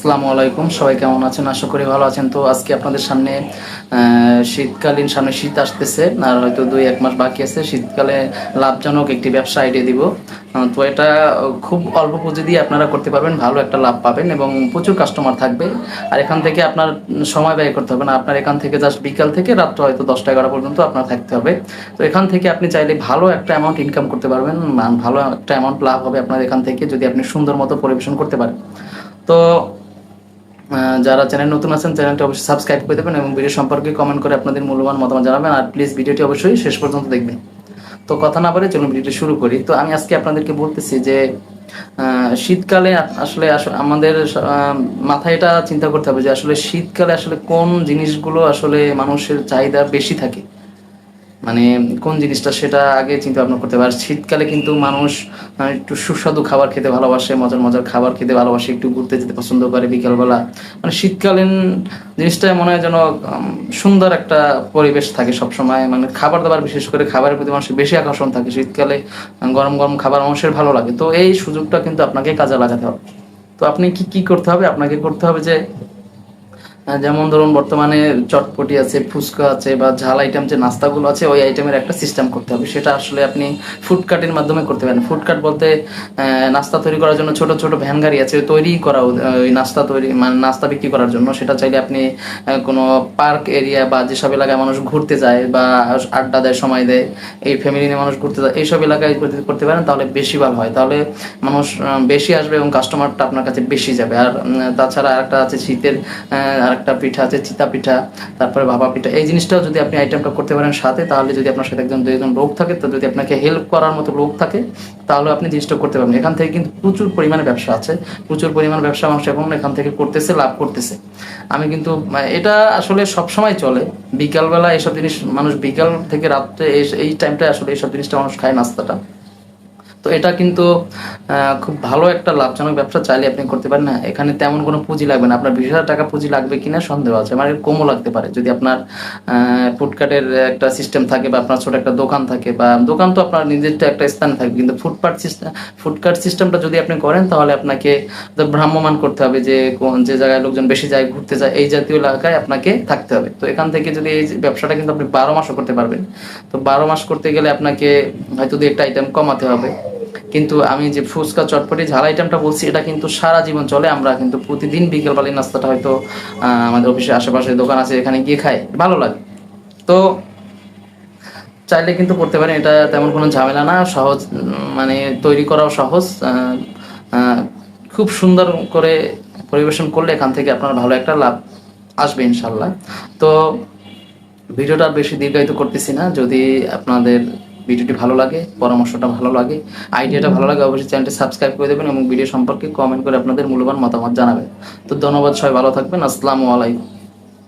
আসসালামু আলাইকুম, সবাই কেমন আছেন? আশা করি ভালো আছেন। তো আজকে আপনাদের সামনে শীতকালীন সামনে শীত আসতেছে, আর হয়তো 2-1 মাস বাকি আছে। শীতকালে লাভজনক একটি ব্যবসা আইডিয়া দিব। তো এটা খুব অল্প পুঁজি দিয়ে আপনারা করতে পারবেন, ভালো একটা লাভ পাবেন এবং প্রচুর কাস্টমার থাকবে। আর এখান থেকে আপনার সময় ব্যয় করতে হবে না। আপনার এখান থেকে জাস্ট বিকাল থেকে রাত্র হয়তো 10টা-11টা পর্যন্ত আপনার থাকতে হবে। তো এখান থেকে আপনি চাইলে ভালো একটা অ্যামাউন্ট ইনকাম করতে পারবেন, ভালো একটা অ্যামাউন্ট লাভ হবে আপনার এখান থেকে, যদি আপনি সুন্দর মতো পরিবেশন করতে পারেন। তো যারা চ্যানেল নতুন আছেন, চ্যানেলটি অবশ্যই সাবস্ক্রাইব করে দেবেন এবং ভিডিও সম্পর্কে কমেন্ট করে আপনাদের মূল্যবান মতামত জানাবেন। আর প্লিজ ভিডিওটি অবশ্যই শেষ পর্যন্ত দেখবেন। তো কথা না বলে চলুন ভিডিওটি শুরু করি। তো আমি আজকে আপনাদেরকে বলতেছি যে শীতকালে আসলে আমাদের মাথায় এটা চিন্তা করতে হবে যে আসলে শীতকালে আসলে কোন জিনিসগুলো আসলে মানুষের চাহিদা বেশি থাকে, মানে কোন জিনিসটা সেটা আগে চিন্তা ভাবনা করতে হবে। আর শীতকালে কিন্তু মানুষ একটু সুস্বাদু খাবার খেতে ভালোবাসে, মজার মজার খাবার খেতে ভালোবাসে, একটু ঘুরতে যেতে পছন্দ করে বিকালবেলা। মানে শীতকালীন জিনিসটা মনে হয় যেন সুন্দর একটা পরিবেশ থাকে সবসময়। মানে খাবার দাবার, বিশেষ করে খাবারের প্রতি মানুষের বেশি আকর্ষণ থাকে শীতকালে। গরম গরম খাবার মানুষের ভালো লাগে। তো এই সুযোগটা কিন্তু আপনাকে কাজে লাগাতে হবে। তো আপনি কি কি করতে হবে? আপনাকে করতে হবে যে যেমন ধরুন বর্তমানে চটপটি আছে, ফুচকা আছে, বা ঝাল আইটেম যে নাস্তাগুলো আছে, ওই আইটেমের একটা সিস্টেম করতে হবে। সেটা আসলে আপনি ফুডকার্টের মাধ্যমে করতে পারেন। ফুডকার্ট বলতে নাস্তা তৈরি করার জন্য ছোট ছোট ভ্যান গাড়ি আছে তৈরি করা, ওই নাস্তা তৈরি মানে নাস্তা বিক্রি করার জন্য। সেটা চাইলে আপনি কোনো পার্ক এরিয়া বা যেসব এলাকায় মানুষ ঘুরতে যায় বা আড্ডা দেয়, সময় দেয়, এই ফ্যামিলি নিয়ে মানুষ ঘুরতে যায়, এইসব এলাকায় করতে পারেন, তাহলে বেশি ভালো হয়। তাহলে মানুষ বেশি আসবে এবং কাস্টমারটা আপনার কাছে বেশি যাবে। আর তাছাড়া আরেকটা আছে শীতের আরেকটা পিঠা আছে, চিতা পিঠা, তারপরে ভাপা পিঠা। এই জিনিসটাও যদি আপনি আইটেমটা করতে পারেন সাথে, তাহলে যদি আপনার সাথে একজন 2জন লোক থাকে, তো যদি আপনাকে হেল্প করার মতো লোক থাকে, তাহলে আপনি জিনিসটা করতে পারবেন। এখান থেকে কিন্তু প্রচুর পরিমাণে ব্যবসা আছে, প্রচুর পরিমাণ ব্যবসা মানুষ এখন এখান থেকে করতেছে, লাভ করতেছে। আমি কিন্তু এটা আসলে সবসময় চলে। বিকালবেলা এইসব জিনিস মানুষ, বিকাল থেকে রাত্রে এই টাইমটায় আসলে এইসব জিনিসটা মানুষ খায়, নাস্তাটা। তো এটা কিন্তু খুব ভালো একটা লাভজনক ব্যবসা, চাইলে আপনি করতে পারেন। না, এখানে তেমন কোনো পুঁজি লাগবে না। আপনার 20,000 টাকা পুঁজি লাগবে কিনা সন্দেহ আছে, মানে কমও লাগতে পারে যদি আপনার ফুডকার্টের একটা সিস্টেম থাকে, বা আপনার ছোট একটা দোকান থাকে, বা দোকান তো আপনার নিজেরটা একটা স্থানে থাকবে, কিন্তু ফুডকার্ট সিস্টেমটা যদি আপনি করেন, তাহলে আপনাকে ভ্রাম্যমান করতে হবে যে যে জায়গায় লোকজন বেশি যায়, ঘুরতে যায়, এই জাতীয় এলাকায় আপনাকে থাকতে হবে। তো এখান থেকে যদি এই ব্যবসাটা কিন্তু আপনি 12 মাসও করতে পারবেন। তো 12 মাস করতে গেলে আপনাকে হয়তো 2-1টা আইটেম কমাতে হবে। কিন্তু আমি যে ফুচকা চটপটি ঝাল আইটেমটা বলছি, এটা কিন্তু সারা জীবন চলে। আমরা কিন্তু প্রতিদিন বিকেলবেলা নাস্তাটা হয়তো আমাদের অফিসের আশেপাশে দোকান আছে, এখানে গিয়ে খাই, ভালো লাগে। তো চাইলে কিন্তু করতে পারেন, এটা তেমন কোনো ঝামেলা না, সহজ, মানে তৈরি করাও সহজ। খুব সুন্দর করে পরিবেশন করলে এখান থেকে আপনার ভালো একটা লাভ আসবে ইনশাল্লাহ। তো ভিডিওটা আর বেশি দীর্ঘায়িত করতেছি না। যদি আপনাদের ভিডিওটি ভালো লাগে, পরামর্শটা ভালো লাগে, আইডিয়াটা ভালো লাগে, অবশ্যই চ্যানেলটি সাবস্ক্রাইব করে দেবেন এবং ভিডিও সম্পর্কে কমেন্ট করে আপনাদের মূল্যবান মতামত জানাবেন। তো ধন্যবাদ, সবাই ভালো থাকবেন। আসসালামু আলাইকুম।